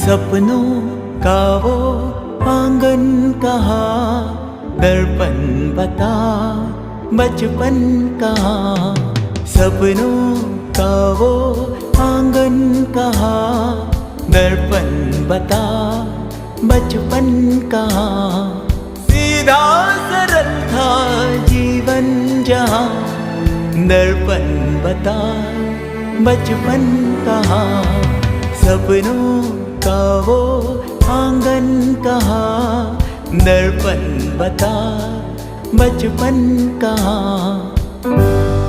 सपनों का वो आंगन कहाँ, दर्पण बता बचपन कहाँ। सपनों का वो आंगन कहाँ, दर्पण बता बचपन कहाँ। सीधा सरल था जीवन जहाँ, दर्पण बता बचपन कहाँ। सपनों का वो आंगन कहाँ, दर्पण बता बचपन कहाँ।